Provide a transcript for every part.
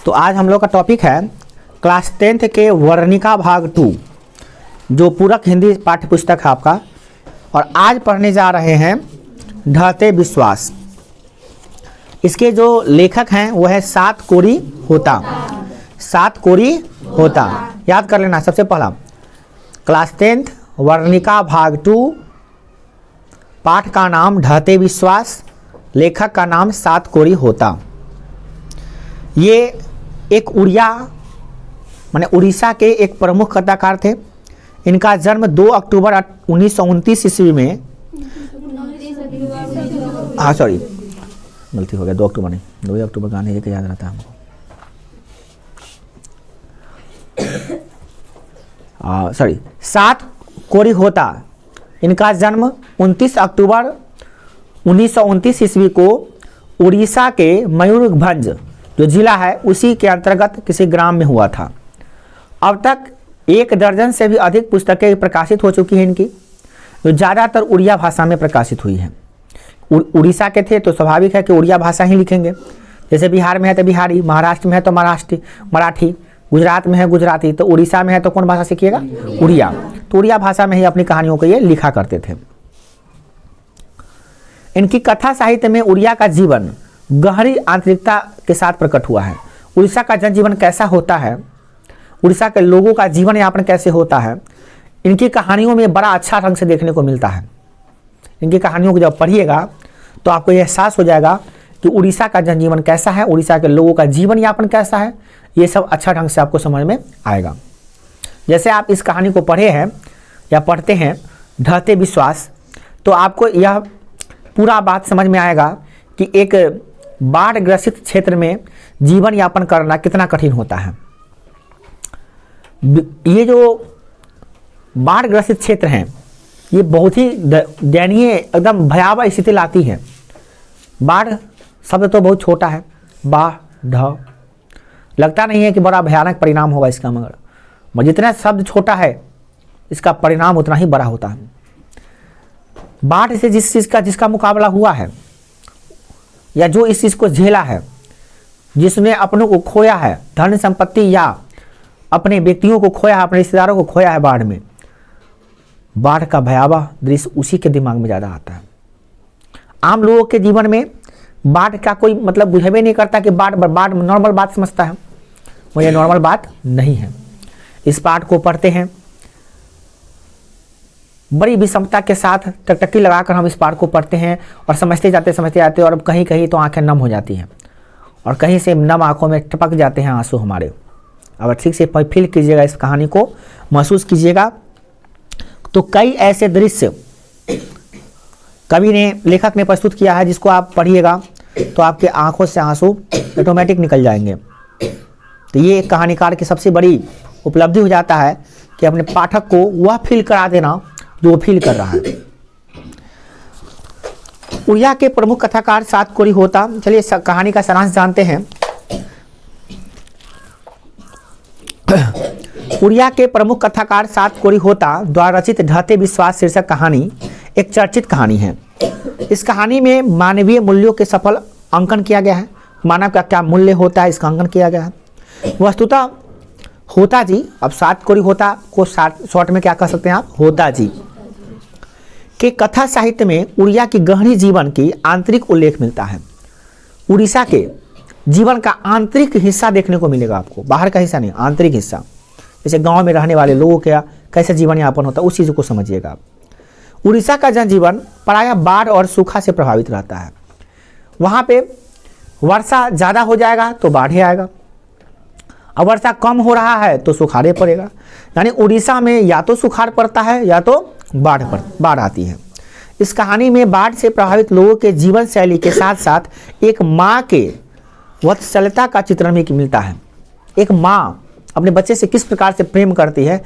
तो आज हम लोग का टॉपिक है क्लास 10th के वर्णिका भाग 2, जो पूरक हिंदी पाठ्य पुस्तक है आपका। और आज पढ़ने जा रहे हैं ढहते विश्वास। इसके जो लेखक हैं वो है सात कोरी होता। सात कोरी होता याद कर लेना। सबसे पहला क्लास 10th वर्णिका भाग 2, पाठ का नाम ढहते विश्वास, लेखक का नाम सात कोरी होता। ये एक उड़ीसा के एक प्रमुख कथाकार थे। इनका जन्म 2 अक्टूबर 1929 ईस्वी में, हाँ सॉरी गलती हो गया, 2 अक्टूबर नहीं, 2 अक्टूबर गाने एक याद रहता है हमको। सॉरी, सात कोरी होता। इनका जन्म 29 अक्टूबर 1929 ईस्वी को उड़ीसा के मयूरभंज जो जिला है उसी के अंतर्गत किसी ग्राम में हुआ था। अब तक 1 दर्जन से भी अधिक पुस्तकें प्रकाशित हो चुकी हैं इनकी, जो ज़्यादातर उड़िया भाषा में प्रकाशित हुई हैं। उड़ीसा के थे तो स्वाभाविक है कि उड़िया भाषा ही लिखेंगे। जैसे बिहार में है तो बिहारी, महाराष्ट्र में है तो मराठी, गुजरात में है गुजराती, तो उड़ीसा में है तो कौन भाषा सीखिएगा? उड़िया। तो उड़िया भाषा में ही अपनी कहानियों को ये लिखा करते थे। इनकी कथा साहित्य में उड़िया का जीवन गहरी आंतरिकता के साथ प्रकट हुआ है। उड़ीसा का जनजीवन कैसा होता है, उड़ीसा के लोगों का जीवन यापन कैसे होता है, इनकी कहानियों में बड़ा अच्छा ढंग से देखने को मिलता है। इनकी कहानियों को जब पढ़िएगा तो आपको यह एहसास हो जाएगा कि उड़ीसा का जनजीवन कैसा है, उड़ीसा के लोगों का जीवन यापन कैसा है। ये सब अच्छा ढंग से आपको समझ में आएगा। जैसे आप इस कहानी को पढ़े हैं या पढ़ते हैं ढहते विश्वास, तो आपको यह पूरा बात समझ में आएगा कि एक बाढ़ ग्रसित क्षेत्र में जीवन यापन करना कितना कठिन होता है। ये जो बाढ़ ग्रसित क्षेत्र हैं ये बहुत ही दयनीय एकदम भयावह स्थिति लाती है। बाढ़ शब्द तो बहुत छोटा है, बाढ़ लगता नहीं है कि बड़ा भयानक परिणाम होगा इसका, मगर जितना शब्द छोटा है इसका परिणाम उतना ही बड़ा होता है। बाढ़ से जिसका मुकाबला हुआ है या जो इस चीज़ को झेला है, जिसने अपनों को खोया है, धन संपत्ति या अपने व्यक्तियों को खोया है, अपने रिश्तेदारों को खोया है बाढ़ में, बाढ़ का भयावह दृश्य उसी के दिमाग में ज़्यादा आता है। आम लोगों के जीवन में बाढ़ का कोई मतलब बुझे नहीं करता कि बाढ़ नॉर्मल बात समझता है। वो ये नॉर्मल बात नहीं है। इस पाठ को पढ़ते हैं बड़ी विषमता के साथ, टकटकी लगाकर हम इस पाठ को पढ़ते हैं और समझते जाते और अब कहीं कहीं तो आंखें नम हो जाती हैं और कहीं से नम आंखों में टपक जाते हैं आंसू हमारे। अगर ठीक से फील कीजिएगा, इस कहानी को महसूस कीजिएगा, तो कई ऐसे दृश्य कवि ने, लेखक ने प्रस्तुत किया है जिसको आप पढ़िएगा तो आपके आंखों से आंसू ऑटोमेटिक निकल जाएंगे। तो ये कहानीकार की सबसे बड़ी उपलब्धि हो जाता है कि अपने पाठक को वह फील करा देना जो वो फील कर रहा है। उड़िया के प्रमुख कथाकार सात कोरी होता। चलिए कहानी का सारांश जानते हैं। उड़िया के प्रमुख कथाकार सात कोरी होता द्वारा रचित ढहते विश्वास शीर्षक कहानी एक चर्चित कहानी है। इस कहानी में मानवीय मूल्यों के सफल अंकन किया गया है। मानव का क्या मूल्य होता है इसका अंकन किया गया है। वस्तुतः होता जी, अब सात कोरी होता को शॉर्ट में क्या कह सकते हैं आप, होता जी के कथा साहित्य में उड़िया की गहरी जीवन की आंतरिक उल्लेख मिलता है। उड़ीसा के जीवन का आंतरिक हिस्सा देखने को मिलेगा आपको, बाहर का हिस्सा नहीं, आंतरिक हिस्सा। जैसे गांव में रहने वाले लोगों का कैसे जीवन यापन होता है उस चीज़ को समझिएगा आप। उड़ीसा का जनजीवन प्रायः बाढ़ और सूखा से प्रभावित रहता है। वहाँ पे वर्षा ज़्यादा हो जाएगा तो बाढ़ आएगा, अब वर्षा कम हो रहा है तो सुखाड़े पड़ेगा। यानी उड़ीसा में या तो सुखाड़ पड़ता है या तो बाढ़ आती है। इस कहानी में बाढ़ से प्रभावित लोगों के जीवन शैली के साथ साथ एक माँ के वात्सल्यता का चित्रण भी मिलता है। एक माँ अपने बच्चे से किस प्रकार से प्रेम करती है,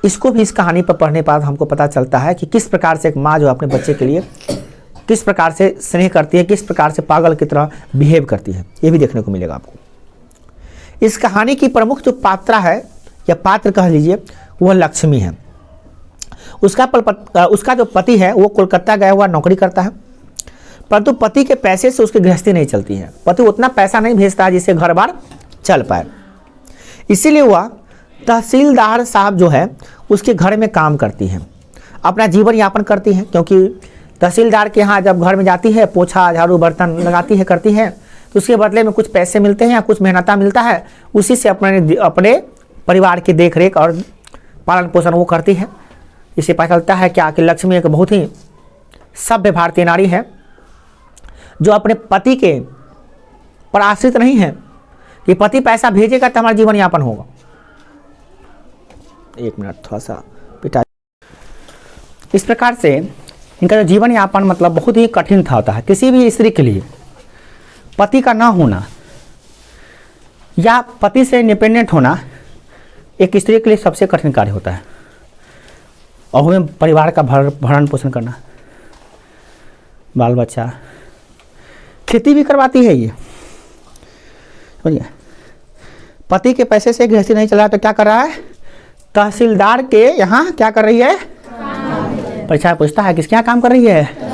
इसको भी इस कहानी पर पढ़ने पर हमको पता चलता है कि किस प्रकार से एक माँ जो अपने बच्चे के लिए किस प्रकार से स्नेह करती है, किस प्रकार से पागल की तरह बिहेव करती है, ये भी देखने को मिलेगा आपको। इस कहानी की प्रमुख जो पात्रा है या पात्र कह लीजिए, वह लक्ष्मी है। उसका जो पति है वो कोलकाता गया हुआ नौकरी करता है, परंतु पति के पैसे से उसकी गृहस्थी नहीं चलती है। पति उतना पैसा नहीं भेजता है जिससे घर बार चल पाए। इसीलिए वह तहसीलदार साहब जो है उसके घर में काम करती हैं, अपना जीवन यापन करती हैं, क्योंकि तहसीलदार के यहाँ जब घर में जाती है, पोछा झाड़ू बर्तन लगाती है, करती है, तो उसके बदले में कुछ पैसे मिलते हैं या कुछ मेहनता मिलता है, उसी से अपने परिवार की देख रेख और पालन पोषण वो करती है। इससे पता चलता है क्या कि लक्ष्मी एक बहुत ही सभ्य भारतीय नारी है, जो अपने पति के पर आश्रित नहीं है कि पति पैसा भेजेगा तो हमारा जीवन यापन होगा। एक मिनट, थोड़ा सा पिता। इस प्रकार से इनका जो जीवन यापन मतलब बहुत ही कठिन था होता है। किसी भी स्त्री के लिए पति का ना होना या पति से इंडिपेंडेंट होना एक स्त्री के लिए सबसे कठिन कार्य होता है, और हमें परिवार का भरण पोषण करना, बाल बच्चा, खेती भी करवाती है ये, समझिए। पति के पैसे से गृहस्थी नहीं चला तो क्या कर रहा है, तहसीलदार के यहाँ क्या कर रही है, परीक्षा पूछता है किसके यहाँ काम कर रही है,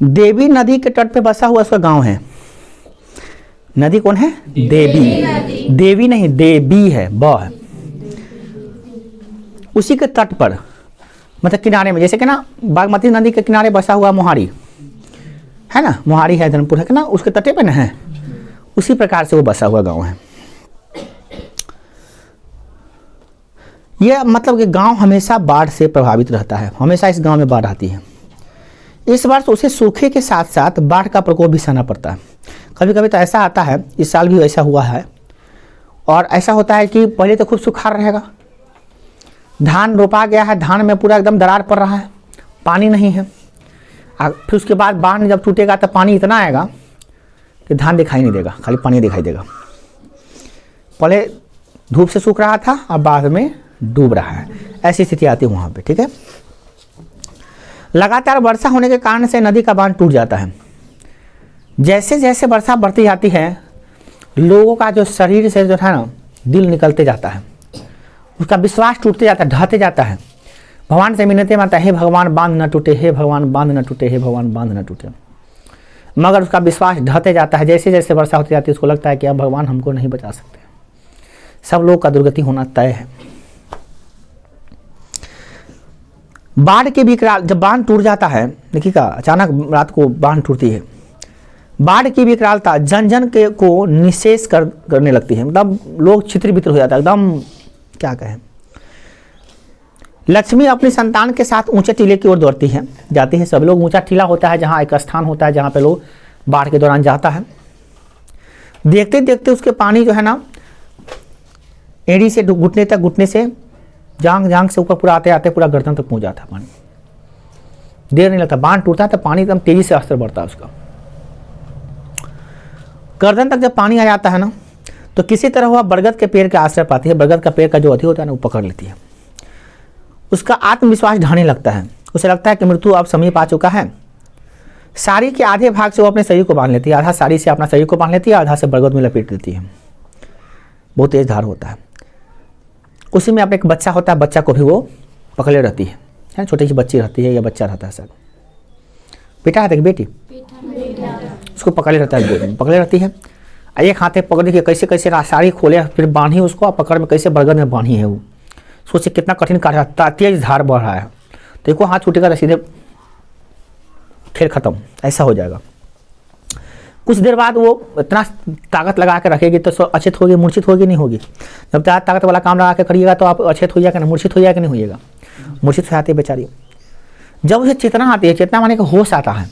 देवी नदी के तट पे बसा हुआ उसका गांव है। नदी कौन है, देवी, देवी नहीं देवी है, ब है। उसी के तट पर मतलब किनारे में, जैसे कि ना बागमती नदी के किनारे बसा हुआ मोहारी है ना, मोहारी है धर्मपुर है ना, उसके तटे पे ना है, उसी प्रकार से वो बसा हुआ गांव है। यह मतलब कि गांव हमेशा बाढ़ से प्रभावित रहता है, हमेशा इस गांव में बाढ़ आती है। इस वर्ष उसे सूखे के साथ साथ बाढ़ का प्रकोप भी सहना पड़ता है। कभी कभी तो ऐसा आता है, इस साल भी ऐसा हुआ है, और ऐसा होता है कि पहले तो खूब सुखाड़ रहेगा, धान रोपा गया है, धान में पूरा एकदम दरार पड़ रहा है, पानी नहीं है, फिर उसके बाद बांध जब टूटेगा तो पानी इतना आएगा कि धान दिखाई नहीं देगा, खाली पानी दिखाई देगा। पहले धूप से सूख रहा था, अब बाद में डूब रहा है, ऐसी स्थिति आती है वहाँ पे, ठीक है। लगातार वर्षा होने के कारण से नदी का बांध टूट जाता है। जैसे जैसे वर्षा बढ़ती जाती है, लोगों का जो शरीर से जो है ना दिल निकलते जाता है, उसका विश्वास टूटते जाता है, ढहते जाता है। भगवान से मिन्नतें मांगता है, हे भगवान बांध न टूटे, हे भगवान बांध न टूटे, हे भगवान बांध न टूटे, मगर उसका विश्वास ढहते जाता है। जैसे जैसे वर्षा होती जाती है उसको लगता है कि अब भगवान हमको नहीं बचा सकते, सब लोग का दुर्गति होना तय है। बाढ़ के विकराल, जब बांध टूट जाता है, देखिएगा अचानक रात को बांध टूटती है, बाढ़ की विकरालता जन जन के को निशेष करने लगती है, मतलब लोग छित्र बित्र हो जाता है एकदम, क्या कहें। लक्ष्मी अपनी संतान के साथ ऊंचे टीले की ओर दौड़ती है, जाती है। सब लोग, ऊंचा टीला होता है जहाँ एक स्थान होता है जहाँ पे लोग बाढ़ के दौरान जाता है। देखते देखते उसके पानी जो है ना एड़ी से घुटने तक, घुटने से जांग, जांग से ऊपर पूरा आते आते पूरा गर्दन तक पहुंच जाता है पानी। देर नहीं लगता, बांध टूटता है तो पानी एकदम तेजी से स्तर बढ़ता है उसका। गर्दन तक जब पानी आ जाता है ना, तो किसी तरह वह बरगद के पेड़ के आश्रय पाती है। बरगद का पेड़ का जो अति होता है ना, वो पकड़ लेती है। उसका आत्मविश्वास ढाने लगता है, उसे लगता है कि मृत्यु अब समीप आ चुका है। साड़ी के आधे भाग से वो अपने शरीर को बांध लेती है, आधा साड़ी से अपना शरीर को बांध लेती है, आधा से बरगद में लपेट देती है। बहुत तेज धार होता है। उसी में अपने एक बच्चा होता है, बच्चा को भी वो पकड़े रहती है, छोटी सी बच्ची रहती है या बच्चा रहता है, सर बेटा है, बेटी, उसको पकड़े रहता है, गोद में पकड़े रहती है। एक हाथे पकड़ के कैसे कैसे साड़ी खोले, फिर बांधी उसको, पकड़ में कैसे बरगद में बांधी है वो। सोचे कितना कठिन कार्य, तेज धार बढ़ रहा है, तो एक हाथ छूटेगा तो सीधे खेल खत्म, ऐसा हो जाएगा। कुछ देर बाद वो इतना ताकत लगा के रखेगी तो अचेत होगी, मूर्छित होगी, नहीं होगी। जब ताकत वाला काम लगा के करिएगा तो आप अचेत होइएगा ना, मूर्छित होइएगा कि नहीं होइएगा, मूर्छित हो जाती है बेचारी। जब उसे चेतना आती है, चेतना माने का होश आता है,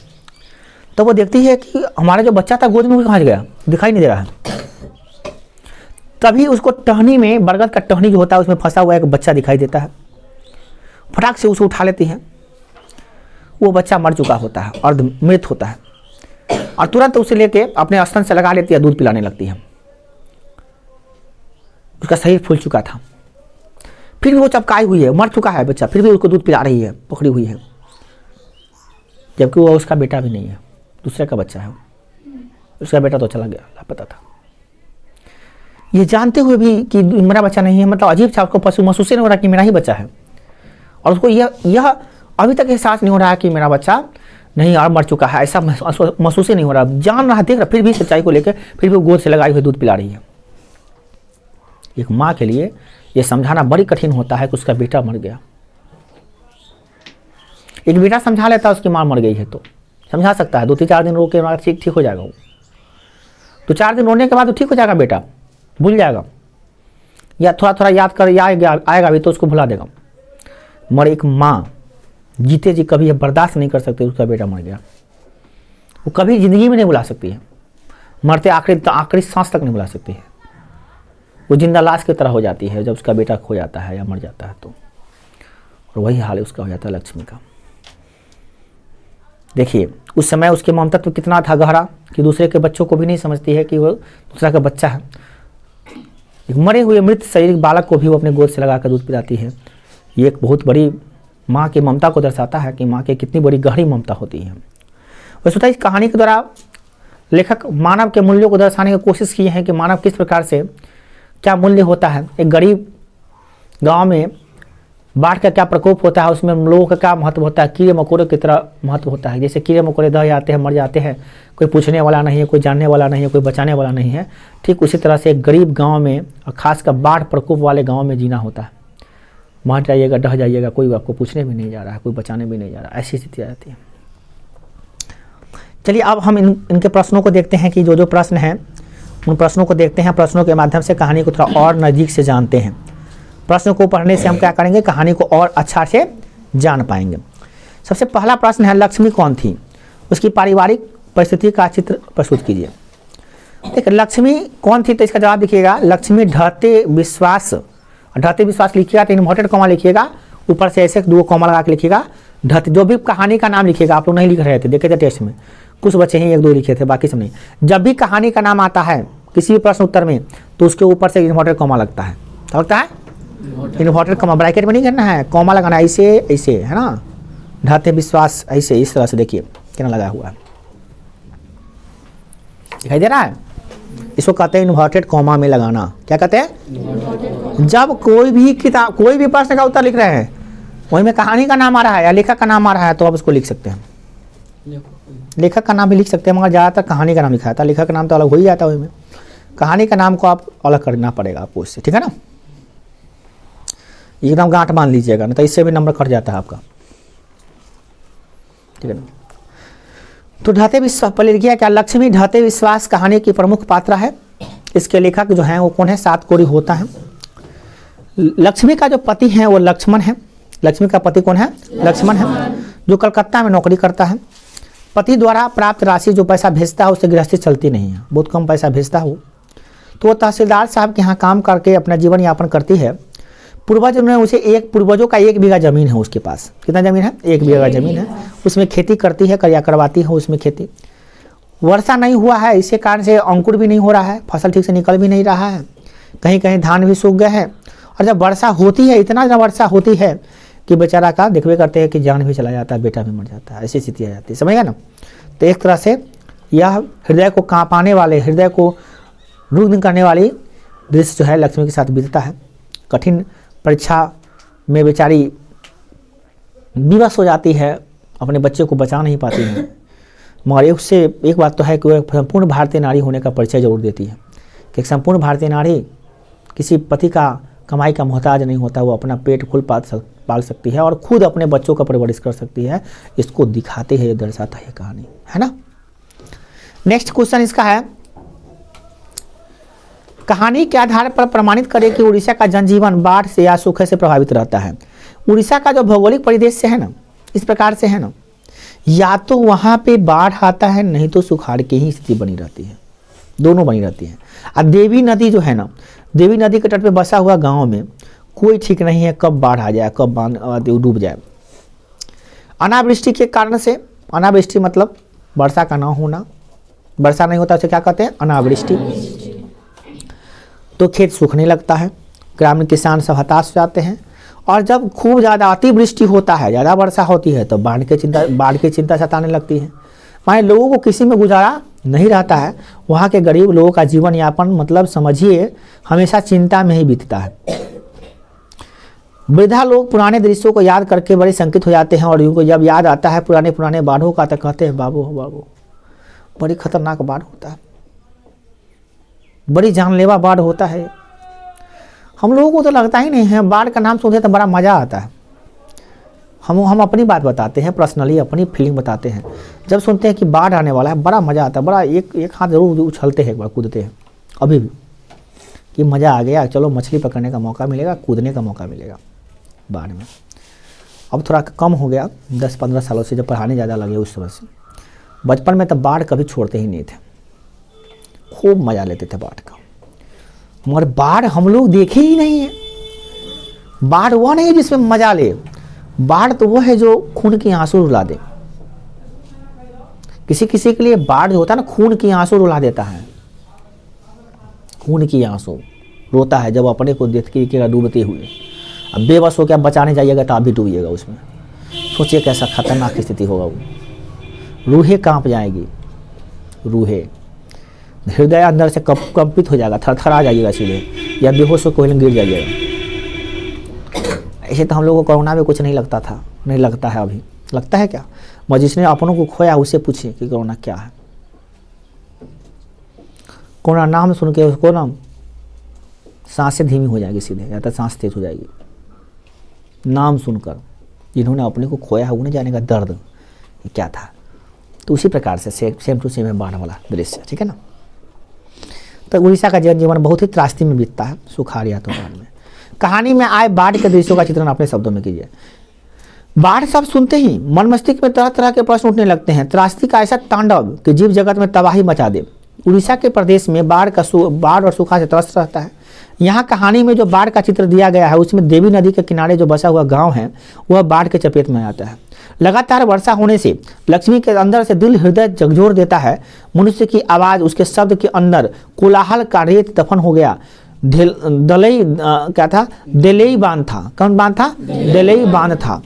तो वो देखती है कि हमारा जो बच्चा था गोद में, वो कहाँ गया, दिखाई नहीं दे रहा है। तभी उसको टहनी में, बरगद का टहनी जो होता है उसमें फंसा हुआ एक बच्चा दिखाई देता है। फटाक से उसे उठा लेती है। वो बच्चा मर चुका होता है, अर्धमृत होता है, और तुरंत उसे लेके अपने स्तन से लगा लेती है, दूध पिलाने लगती है। उसका शरीर फूल चुका था, फिर भी वो चपकाई हुई है, मर चुका है बच्चा, फिर भी उसको दूध पिला रही है, पकड़ी हुई है, जबकि वो उसका बेटा भी नहीं है, दूसरे का बच्चा है। उसका बेटा तो चला गया, लापता था। ये जानते हुए भी कि मेरा बच्चा नहीं है, मतलब अजीब सा उसको महसूस नहीं हो रहा कि मेरा ही बच्चा है, और उसको यह अभी तक एहसास नहीं हो रहा है कि मेरा बच्चा नहीं और मर चुका है, ऐसा महसूस ही नहीं हो रहा, जान रहा, देख रहा, फिर भी सच्चाई को लेकर फिर भी गोद से लगाई हुई दूध पिला रही है। एक माँ के लिए ये समझाना बड़ी कठिन होता है कि उसका बेटा मर गया। एक बेटा समझा लेता है उसकी माँ मर गई है तो समझा सकता है, 2-4 दिन रो के बाद ठीक हो जाएगा वो। 2-4 दिन रोने के बाद तो ठीक हो जाएगा, बेटा भूल जाएगा या थोड़ा थोड़ा याद कर आएगा भी तो उसको भुला देगा। मगर एक माँ जीते जी कभी बर्दाश्त नहीं कर सकती उसका बेटा मर गया, वो कभी जिंदगी में नहीं भुला सकती है, मरते आखिरी सांस तक नहीं भुला सकती है। वो जिंदा लाश की तरह हो जाती है जब उसका बेटा खो जाता है या मर जाता है तो। और वही हाल उसका हो जाता है लक्ष्मी का। देखिए उस समय उसके ममतत्व कितना था गहरा कि दूसरे के बच्चों को भी नहीं समझती है कि वो दूसरा का बच्चा है। एक मरे हुए मृत शारीरिक बालक को भी वो अपने गोद से लगाकर दूध पिलाती है। ये एक बहुत बड़ी माँ की ममता को दर्शाता है कि माँ की कितनी बड़ी गहरी ममता होती है। वैसे इस कहानी के द्वारा लेखक मानव के मूल्यों को दर्शाने की कोशिश की है कि मानव किस प्रकार से क्या मूल्य होता है। एक गरीब गांव में बाढ़ का क्या प्रकोप होता है, उसमें लोगों का क्या महत्व होता है, कीड़े मकोड़े की तरह महत्व होता है। जैसे कीड़े मकोड़े दह जाते हैं, मर जाते हैं, कोई पूछने वाला नहीं है, कोई जानने वाला नहीं है, कोई बचाने वाला नहीं है। ठीक उसी तरह से एक गरीब गांव में और खासकर बाढ़ प्रकोप वाले गांव में जीना होता है। मर जाइएगा, डह जाइएगा, कोई आपको पूछने भी नहीं जा रहा है, कोई बचाने भी नहीं जा रहा, ऐसी स्थिति आ जाती है। चलिए अब हम इनके प्रश्नों को देखते हैं कि जो प्रश्न हैं उन प्रश्नों को देखते हैं। प्रश्नों के माध्यम से कहानी को थोड़ा और नज़दीक से जानते हैं। प्रश्न को पढ़ने से हम क्या करेंगे, कहानी को और अच्छा से जान पाएंगे। सबसे पहला प्रश्न है, लक्ष्मी कौन थी, उसकी पारिवारिक परिस्थिति का चित्र प्रस्तुत कीजिए। देखिए लक्ष्मी कौन थी तो इसका जवाब लिखिएगा, लक्ष्मी ढहते विश्वास लिखिएगा तो इन्वर्टेड कॉमा लिखिएगा, ऊपर से ऐसे 2 कॉमा लगा के लिखिएगा। ढहते जो भी कहानी का नाम लिखिएगा, आप लोग नहीं लिख रहे थे, देखे थे टेस्ट में कुछ बच्चे ही 1-2 लिखे थे, बाकी सब नहीं। जब भी कहानी का नाम आता है किसी भी प्रश्न उत्तर में तो उसके ऊपर से इन्वर्टेड कॉमा लगता है। क्या लगता है? इन्वर्टेड कॉमा, ब्रैकेट में नहीं करना है, कॉमा लगाना है, ऐसे ऐसे, है ना। ढहते विश्वास ऐसे इस तरह से देखिए कितना लगा हुआ है, दिखाई दे रहा है। इसको कहते हैं इन्वर्टेड कॉमा में लगाना। क्या कहते हैं? जब कोई भी किताब कोई भी प्रश्न का उत्तर लिख रहे हैं वही में कहानी का नाम आ रहा है या लेखक का नाम आ रहा है तो आप उसको लिख सकते हैं। लेखक का नाम भी लिख सकते हैं, मगर ज़्यादातर कहानी का नाम लिखा था। लेखक का नाम तो अलग हो ही जाता है, वही में कहानी का नाम को आप अलग करना पड़ेगा आपको इससे, ठीक है ना। एकदम गांठ बांध लीजिएगा, नहीं तो इससे भी नंबर कट जाता है आपका, ठीक है ना। तो ढहते विश्वास पहले लिखिए क्या, लक्ष्मी ढहते विश्वास कहानी की प्रमुख पात्र है। इसके लेखक जो हैं वो कौन है? सातकोरी होता है। लक्ष्मी का जो पति है वो लक्ष्मण है। लक्ष्मी का पति कौन है? लक्ष्मण है, जो कलकत्ता में नौकरी करता है। पति द्वारा प्राप्त राशि जो पैसा भेजता है उससे गृहस्थी चलती नहीं है, बहुत कम पैसा भेजता हो। तो वो तहसीलदार साहब के यहाँ काम करके अपना जीवन यापन करती है। पूर्वजों ने उसे पूर्वजों का 1 बीघा जमीन है उसके पास। कितना जमीन है? 1 बीघा जमीन है। उसमें खेती करती है, करवाती है उसमें खेती। वर्षा नहीं हुआ है, इसी कारण से अंकुर भी नहीं हो रहा है, फसल ठीक से निकल भी नहीं रहा है, कहीं कहीं धान भी सूख गए हैं। और जब वर्षा होती है, इतना जब वर्षा होती है कि बेचारा का देखवे करते हैं कि जान भी चला जाता है, बेटा भी मर जाता है, ऐसी स्थिति आ जाती है, समझेगा ना। तो एक तरह से यह हृदय को कांपाने वाले, हृदय को रुग्ण करने वाली दृश्य जो है लक्ष्मी के साथ बीतता है। कठिन परीक्षा में बेचारी विवश हो जाती है, अपने बच्चे को बचा नहीं पाती है। मगर उससे एक बात तो है कि वह संपूर्ण भारतीय नारी होने का परिचय जरूर देती है कि एक संपूर्ण भारतीय नारी किसी पति का कमाई का मोहताज नहीं होता, वो अपना पेट खुद पाल सकती है और खुद अपने बच्चों का परवरिश कर सकती है। इसको दिखाते हैं, दर्शाता है कहानी, है ना। नेक्स्ट क्वेश्चन इसका है, कहानी के आधार पर प्रमाणित करें कि उड़ीसा का जनजीवन बाढ़ से या सूखे से प्रभावित रहता है। उड़ीसा का जो भौगोलिक परिदृश्य है ना, इस प्रकार से है ना, या तो वहाँ पे बाढ़ आता है, नहीं तो सुखाड़ की ही स्थिति बनी रहती है, दोनों बनी रहती है। और देवी नदी जो है ना, देवी नदी के तट पे बसा हुआ गांव में कोई ठीक नहीं है कब बाढ़ आ जाए, कब बांध डूब जाए। अनावृष्टि के कारण से, अनावृष्टि मतलब वर्षा का ना होना, वर्षा नहीं होता उसे क्या कहते हैं? अनावृष्टि। तो खेत सूखने लगता है, ग्रामीण किसान सब हताश हो जाते हैं। और जब खूब ज़्यादा अतिवृष्टि होता है, ज़्यादा वर्षा होती है, तो बाढ़ की चिंता सताने लगती है। माने लोगों को किसी में गुजारा नहीं रहता है। वहाँ के गरीब लोगों का जीवन यापन मतलब समझिए हमेशा चिंता में ही बीतता है। वृद्धा लोग पुराने दृश्यों को याद करके बड़े संकित हो जाते हैं और उनको जब याद आता है पुराने पुराने बाढ़ों का तो कहते हैं बाबू बाबू, बड़ी खतरनाक बाढ़ होता है, बड़ी जानलेवा बाढ़ होता है। हम लोगों को तो लगता ही नहीं है, बाढ़ का नाम सुनते तो बड़ा मज़ा आता है। हम अपनी बात बताते हैं, पर्सनली अपनी फीलिंग बताते हैं। जब सुनते हैं कि बाढ़ आने वाला है बड़ा मज़ा आता है, बड़ा एक हाथ जरूर उछलते हैं, एक बार कूदते हैं अभी भी कि मज़ा आ गया, चलो मछली पकड़ने का मौका मिलेगा, कूदने का मौका मिलेगा बाढ़ में। अब थोड़ा कम हो गया 10-15 सालों से, जब पढ़ाने ज़्यादा लगे उस समय से। बचपन में तब बाढ़ कभी छोड़ते ही नहीं थे, खूब मज़ा लेते थे बाढ़ का। मगर बाढ़ हम लोग देखे ही नहीं है। बाढ़ वो नहीं है जिसमें मज़ा ले, बाढ़ तो वो है जो खून की आंसू रुला दे। किसी किसी के लिए बाढ़ जो होता है ना, खून की आंसू रुला देता है। खून की आंसू रोता है जब अपने को देखिएगा डूबते हुए। अब बेबस हो के आप बचाने जाइएगा तो आप भी डूबिएगा उसमें। सोचिए कैसा खतरनाक स्थिति होगा वो। रूहें कांप जाएगी, रूहें, हृदय अंदर से कंपित हो जाएगा, थरथरा जाइएगा सीधे, या बेहोश हो कोई गिर जाइएगा। ऐसे तो हम लोगों को कोरोना में कुछ नहीं लगता था, नहीं लगता है अभी। लगता है क्या? मगर जिसने अपनों को खोया उससे पूछिए कि कोरोना क्या है। कोरोना नाम सुन के उसको ना सांसें धीमी हो जाएगी सीधे, या तो सांस तेज हो जाएगी नाम सुनकर। जिन्होंने अपने को खोया है उन्हें जाने का दर्द क्या था। तो उसी प्रकार से सेम टू सेम है बाढ़ वाला दृश्य, ठीक है ना। तो उड़ीसा का जनजीवन बहुत ही त्रासदी में बीतता है, सुखाड़ या तो बाढ़ में। कहानी में आए बाढ़ के दृश्यों का चित्रण अपने शब्दों में कीजिए। बाढ़ शब्द सुनते ही मन मस्तिष्क में तरह तरह के प्रश्न उठने लगते हैं। त्रासदी का ऐसा तांडव कि जीव जगत में तबाही मचा दे। उड़ीसा के प्रदेश में बाढ़ और सूखा से त्रस्त रहता है। यहाँ कहानी में जो बाढ़ का चित्र दिया गया है उसमें देवी नदी के किनारे जो बसा हुआ गांव है वह बाढ़ के चपेट में आता है। लगातार वर्षा होने से लक्ष्मी के अंदर से दिल हृदय झकझोर देता है। मनुष्य की आवाज़, उसके शब्द के अंदर कोलाहल का रेत दफन हो गया। क्या था? देलई बांध था। कौन बांध था? देलई बांध था।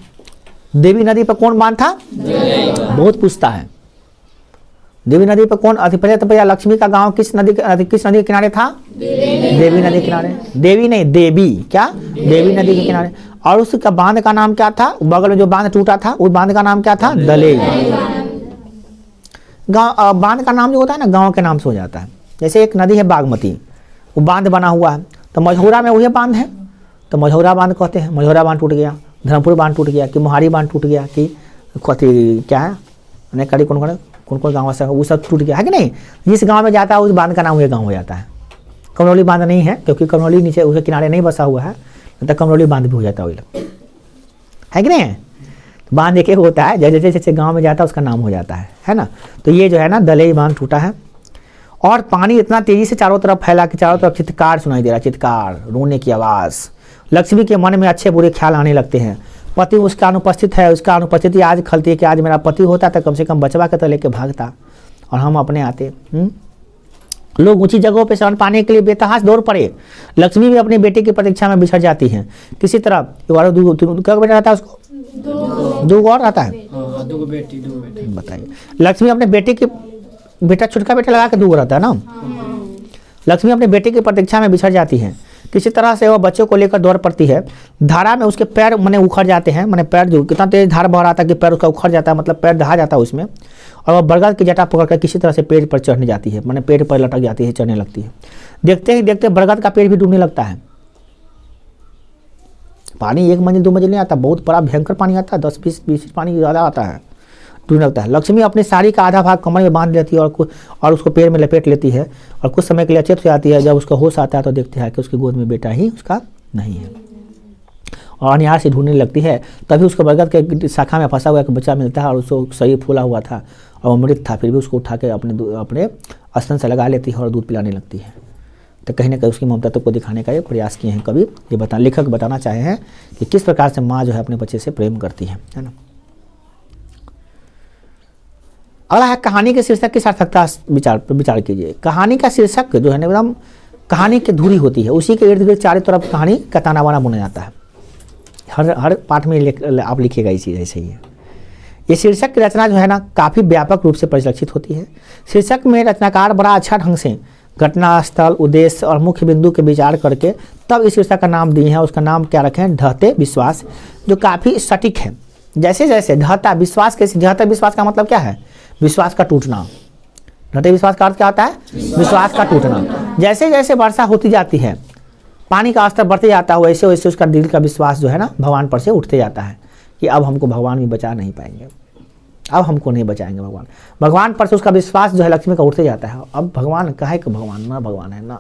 देवी नदी पर कौन बांध था? बहुत पूछता है। देवी नदी पर कौन अधिपति या लक्ष्मी का गांव किस नदी के किनारे था? देवी नदी के किनारे। देवी नहीं, देवी। क्या? देवी नदी के किनारे। और उसका बांध का नाम क्या था? बगल में जो बांध टूटा था उस बांध का नाम क्या था? दलेई। गांव बांध का नाम जो होता है ना गांव के नाम से हो जाता है। जैसे एक नदी है बागमती, वो बांध बना हुआ है, तो मझौरा में वही बांध है तो मझौरा बांध कहते हैं। मझौरा बांध टूट गया, धर्मपुर बांध टूट गया, कि मोहारी बांध टूट गया, कि क्या है अनेक कड़ी कौन कौन गाँव से वो सब टूट गया है कि नहीं। जिस गांव में जाता है उस बांध का नाम वही गांव हो जाता है। कमरौली बांध नहीं है क्योंकि कमरौली नीचे उसके किनारे नहीं बसा हुआ है, तो कमरौली बांध भी हो जाता है कि नहीं। बांध एक होता है, जैसे जैसे गांव में जाता है उसका नाम हो जाता है ना। तो ये जो है ना दलेई बांध टूटा है और पानी इतना तेजी से चारों तरफ फैला कि चारों तरफ चित्कार सुनाई दे रहा है, चित्कार, रोने की आवाज़। लक्ष्मी के मन में अच्छे बुरे ख्याल आने लगते हैं। पति उसका अनुपस्थित है, उसका अनुपस्थिति आज खलती है कि आज मेरा पति होता तो कम से कम बचवा के तो लेके भागता और हम अपने आते। लोग ऊंची जगहों पे शरण पाने के लिए बेतहाश दौड़ पड़े। लक्ष्मी भी अपने बेटे की प्रतीक्षा में बिछड़ जाती हैं। किसी तरह क्या बेटा रहता है उसको? दो और आता है, बताइए। लक्ष्मी अपने बेटा छुटका बेटा लगा के दूर रहता है ना। लक्ष्मी अपने बेटे की प्रतीक्षा में बिछड़ जाती है। किसी तरह से वह बच्चों को लेकर दौड़ पड़ती है। धारा में उसके पैर मने उखड़ जाते हैं, मने पैर जो कितना तेज धार बह रहा था कि पैर उसका उखड़ जाता है, मतलब पैर दहा जाता है उसमें। और वह बरगद की जटा पकड़कर किसी तरह से पेड़ पर चढ़ने जाती है, मने पेड़ पर लटक जाती है, चढ़ने लगती है। देखते ही देखते बरगद का पेड़ भी डूबने लगता है। पानी 1 मंजिल 2 मंजिल नहीं आता, बहुत बड़ा भयंकर पानी आता है, 10-20 फीट पानी ज़्यादा आता है, डूबने लगता है। लक्ष्मी अपनी साड़ी का आधा भाग कमर में बांध लेती है और उसको पैर में लपेट लेती है और कुछ समय के लिए अचेत हो जाती है। जब उसका होश आता है तो देखती है कि उसकी गोद में बेटा ही उसका नहीं है और अनिहार से ढूंढने लगती है। तभी उसको बरगद के शाखा में फंसा हुआ एक बच्चा मिलता है और उसको शरीर फूला हुआ था और वो मृत था, फिर भी उसको उठा के अपने स्तन से लगा लेती है और दूध पिलाने लगती है। तो कहीं ना कहीं उसकी ममता को दिखाने का एक प्रयास किए हैं कवि। ये लेखक बताना चाहे हैं कि किस प्रकार से माँ जो है अपने बच्चे से प्रेम करती है ना। अगला है कहानी के शीर्षक की सार्थकता विचार कीजिए। कहानी का शीर्षक जो है ना एकदम कहानी की धुरी होती है, उसी के इर्द गिर्द चारों तरफ कहानी का ताना बाना बुना जाता है। हर पाठ में आप लिखिएगा इसी ऐसे ही है। ये शीर्षक की रचना जो है ना काफ़ी व्यापक रूप से परिलक्षित होती है। शीर्षक में रचनाकार बड़ा अच्छा ढंग से घटना स्थल, उद्देश्य और मुख्य बिंदु के विचार करके तब इस शीर्षक का नाम दिए हैं। उसका नाम क्या रखे हैं? ढहते विश्वास, जो काफ़ी सटीक है। जैसे जैसे ढहता विश्वास, कैसे ढहते विश्वास का मतलब क्या है? विश्वास का टूटना। ढहते विश्वास का अर्थ क्या होता है? विश्वास का टूटना। जैसे जैसे वर्षा होती जाती है, पानी का स्तर बढ़ते जाता है, वैसे वैसे उसका दिल का विश्वास जो है ना भगवान पर से उठते जाता है कि अब हमको भगवान भी बचा नहीं पाएंगे, अब हमको नहीं बचाएंगे भगवान। भगवान पर से उसका विश्वास जो है लक्ष्मी का उठते जाता है। अब भगवान कहे कि भगवान ना, भगवान है ना,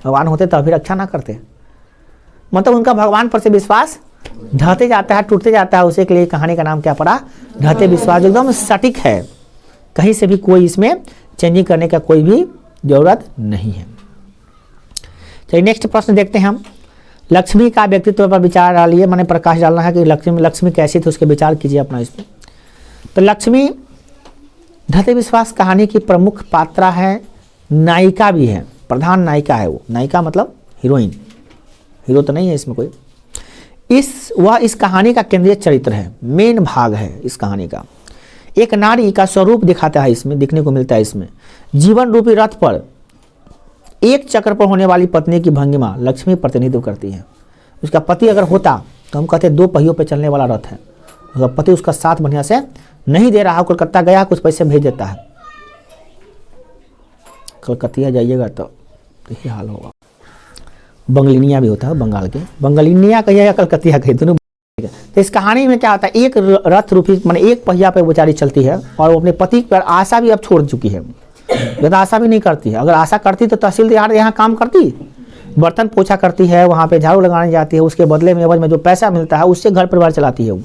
भगवान होते तो अभी रक्षा ना करते। मतलब उनका भगवान पर से विश्वास ढहते जाता है, टूटते जाता है। उसी के लिए कहानी का नाम क्या पड़ा? ढहते विश्वास। एकदम सटीक है, कहीं से भी कोई इसमें चेंजिंग करने का कोई भी जरूरत नहीं है। चलिए नेक्स्ट प्रश्न देखते हैं हम। लक्ष्मी का व्यक्तित्व पर विचार डालिए, मैंने प्रकाश डालना है कि लक्ष्मी कैसी थी, उसके विचार कीजिए अपना इसमें। तो लक्ष्मी ढहते विश्वास कहानी की प्रमुख पात्रा है, नायिका भी है, प्रधान नायिका है वो। नायिका मतलब हीरोइन, हीरो तो नहीं है इसमें कोई। वह इस कहानी का केंद्रीय चरित्र है, मेन भाग है इस कहानी का। एक नारी का स्वरूप दिखाता है इसमें, दिखने को मिलता है इसमें। जीवन रूपी रथ पर एक चक्र पर होने वाली पत्नी की भंगिमा लक्ष्मी प्रतिनिधित्व करती है। उसका पति अगर होता तो हम कहते 2 पहियों पर चलने वाला रथ है। उसका पति उसका साथ बढ़िया से नहीं दे रहा, कलकत्ता गया, कुछ पैसे भेज देता है। कलकत्तिया जाइएगा तो यही हाल होगा। बंगलिनिया भी होता है बंगाल के, बंगलिनिया कहिए या कलकत्तिया कहिए, दोनों। तो इस कहानी में क्या होता है? एक रथ रूपी माने एक पहिया पे बेचारी चलती है और वो अपने पति पर आशा भी अब छोड़ चुकी है। ज़्यादा आशा भी नहीं करती है। अगर आशा करती तो तहसीलदार यहाँ काम करती, बर्तन पोछा करती है, वहाँ पे झाड़ू लगाने जाती है, उसके बदले में एवज में जो पैसा मिलता है उससे घर परिवार चलाती है वो,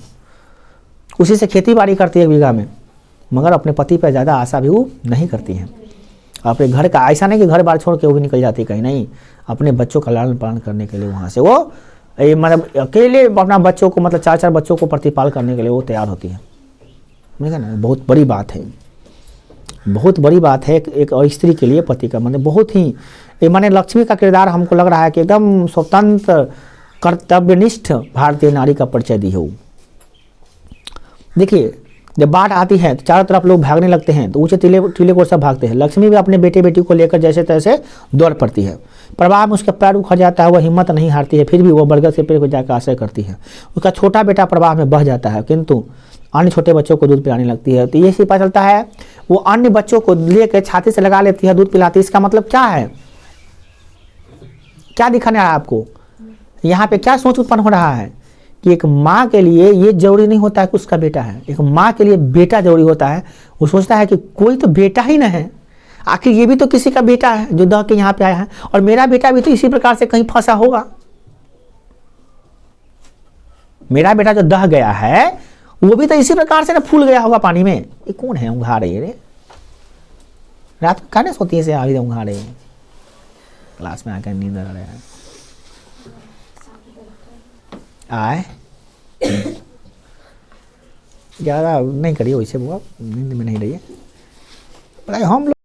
उसी से खेती बाड़ी करती है 1 बीघा में। मगर अपने पति पर ज़्यादा आशा भी वो नहीं करती है। अपने घर का ऐसा नहीं कि घर बार छोड़ के वो भी निकल जाती कहीं, नहीं, अपने बच्चों का लालन पालन करने के लिए वहाँ से वो मतलब अकेले अपना बच्चों को, मतलब 4-4 बच्चों को प्रतिपाल करने के लिए वो तैयार होती है। ठीक है ना? बहुत बड़ी बात है, बहुत बड़ी बात है एक स्त्री के लिए पति का मतलब बहुत ही माने लक्ष्मी का किरदार हमको लग रहा है कि एकदम स्वतंत्र कर्तव्यनिष्ठ भारतीय नारी का परिचय दी है वो। देखिए जब बाढ़ आती है तो चारों तरफ लोग भागने लगते हैं, तो ऊंचे टीले को सब भागते हैं। लक्ष्मी भी अपने बेटे बेटी को लेकर जैसे तैसे दौड़ पड़ती है। प्रवाह में उसका पैर उखड़ जाता है, वह हिम्मत नहीं हारती है, फिर भी वो बरगद के पेड़ को जाकर आश्रय करती है। उसका छोटा बेटा प्रवाह में बह जाता है, किंतु अन्य छोटे बच्चों को दूध पिलाने लगती है। तो ये पता चलता है वो अन्य बच्चों को लेकर छाती से लगा लेती है, दूध पिलाती है। इसका मतलब क्या है? क्या दिखाने आया आपको यहाँ पे? क्या सोच उत्पन्न हो रहा है कि एक माँ के लिए ये जरूरी नहीं होता है कि उसका बेटा है, एक माँ के लिए बेटा जरूरी होता है। वो सोचता है कि कोई तो बेटा ही न है, आखिर ये भी तो किसी का बेटा है जो दह के यहाँ पे आया है, और मेरा बेटा भी तो इसी प्रकार से कहीं फंसा होगा। मेरा बेटा जो दह गया है वो भी तो इसी प्रकार से ना फूल गया होगा पानी में। ये कौन है उंघा रही है रे? रात को कहने सोती है से अभी उंघा रही है, क्लास में आकर नींद आ रहा है। आए ज़्यादा नहीं करिए वैसे, वो नींद में नहीं रहिए। पर हम लोग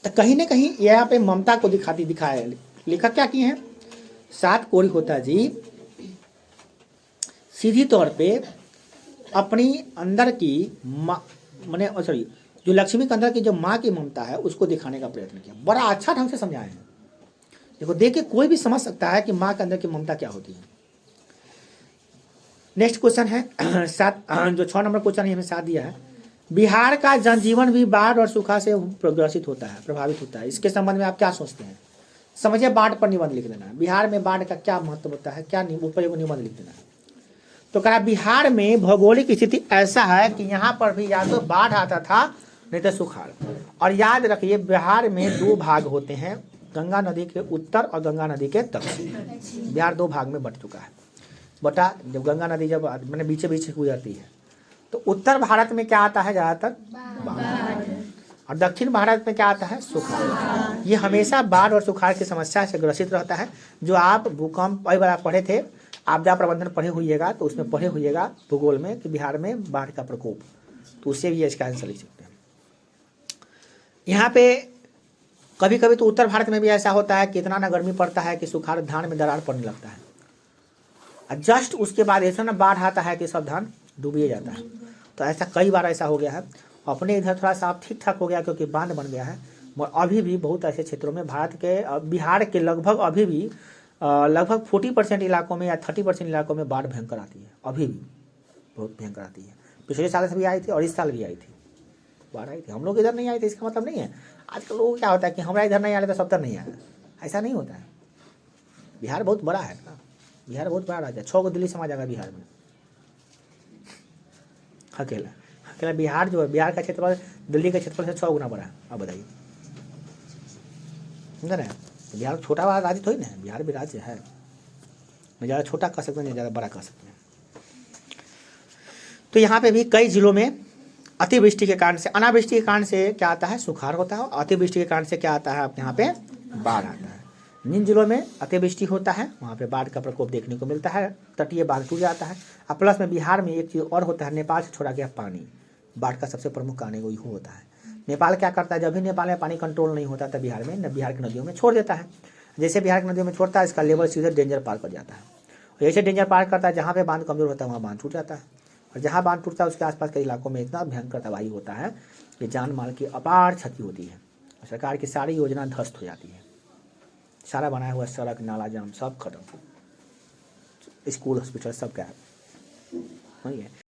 तो कहीं ना कहीं यहाँ पे ममता को दिखाया है। लेखक क्या किए हैं? 7 कोरी होता जी सीधी तौर पे अपनी अंदर की माँ मैंने सॉरी जो लक्ष्मी के अंदर की जो माँ की ममता है उसको दिखाने का प्रयत्न किया। बड़ा अच्छा ढंग से समझाए हैं। देखो देख के कोई भी समझ सकता है कि माँ के अंदर की ममता क्या होती है। नेक्स्ट क्वेश्चन है 7, जो 6 नंबर क्वेश्चन है हमें 7 दिया है। बिहार का जनजीवन भी बाढ़ और सूखा से प्रभावित होता है। इसके संबंध में आप क्या सोचते हैं? समझिए, बाढ़ पर निबंध लिख देना है। बिहार में बाढ़ का क्या महत्व होता है, क्या उपयोग निबंध लिख देना है। तो कहा बिहार में भौगोलिक स्थिति ऐसा है कि यहाँ पर भी या तो बाढ़ आता था नहीं तो सुखाड़। और याद रखिए बिहार में 2 भाग होते हैं, गंगा नदी के उत्तर और गंगा नदी के दक्षिण। बिहार 2 भाग में बट चुका है। बटा जब गंगा नदी जब मैंने बीचे बीच गुजरती है तो उत्तर भारत में क्या आता है ज़्यादातर बाढ़, और दक्षिण भारत में क्या आता है सुखाड़। ये हमेशा बाढ़ और सुखाड़ की समस्या से ग्रसित रहता है। जो आप भूकंप कई बार पढ़े थे, आपदा प्रबंधन पढ़े होइएगा तो उसमें पढ़े होइएगा भूगोल में कि बिहार में बाढ़ का प्रकोप, तो उससे भी इसका आंसर लिख सकते हैं। यहाँ पे कभी कभी तो उत्तर भारत में भी ऐसा होता है कि इतना ना गर्मी पड़ता है कि सुखाड़ धान में दरार पड़ने लगता है, और जस्ट उसके बाद ऐसा ना बाढ़ आता है कि सब धान डूबिए जाता है। तो ऐसा कई बार ऐसा हो गया है। अपने इधर थोड़ा सा ठीक ठाक हो गया क्योंकि बांध बन गया है, अभी भी बहुत ऐसे क्षेत्रों में भारत के बिहार के लगभग अभी भी लगभग 40% इलाकों में या 30% इलाकों में बाढ़ भयंकर आती है, अभी भी बहुत भयंकर आती है। पिछले साल से भी आई थी और इस साल भी आई थी, बाढ़ आई थी। हम लोग इधर नहीं आए थे इसका मतलब नहीं है। आजकल लोगों को क्या होता है कि हमारा इधर नहीं आ रहा तो सब तरफ नहीं आया, ऐसा नहीं होता है। बिहार बहुत बड़ा है ना, बिहार बहुत बड़ा राज्य है, 6 दिल्ली समा जाएगा बिहार में अकेला। अकेला बिहार जो है, बिहार का क्षेत्रफल दिल्ली के क्षेत्रफल से 6 गुना बड़ा है। अब बताइए, समझ रहे हैं? बिहार छोटा वाला राज्य थोड़ी ना है, बिहार भी राज्य है। मैं ज़्यादा छोटा कह सकते हैं, ज़्यादा बड़ा कह सकते हैं। तो यहाँ पे भी कई जिलों में अतिवृष्टि के कारण से, अनावृष्टि के कारण से क्या आता है, सुखाड़ होता है। अतिवृष्टि के कारण से क्या आता है, आपके यहाँ पे बाढ़ आता है। जिन जिलों में अतिवृष्टि होता है वहाँ पे बाढ़ का प्रकोप देखने को मिलता है, तटीय बांध टूट जाता है। और प्लस में बिहार में एक चीज़ और होता है, नेपाल से छोड़ा गया पानी बाढ़ का सबसे प्रमुख कारण वही होता है। नेपाल क्या करता है, जब भी नेपाल में पानी कंट्रोल नहीं होता तब बिहार में बिहार की नदियों में छोड़ देता है। जैसे बिहार की नदियों में छोड़ता है, इसका लेवल सीधे डेंजर पार कर जाता है। जैसे डेंजर पार करता है, जहाँ पे बांध कमजोर होता है वहाँ बांध टूट जाता है। और जहाँ बांध टूटता है उसके आसपास के इलाकों में इतना भयंकर तबाही होता है कि जान माल की अपार क्षति होती है। सरकार की सारी योजना ध्वस्त हो जाती है, सारा बनाया हुआ सड़क नाला जाम सब खत्म, स्कूल हॉस्पिटल सब क्या है।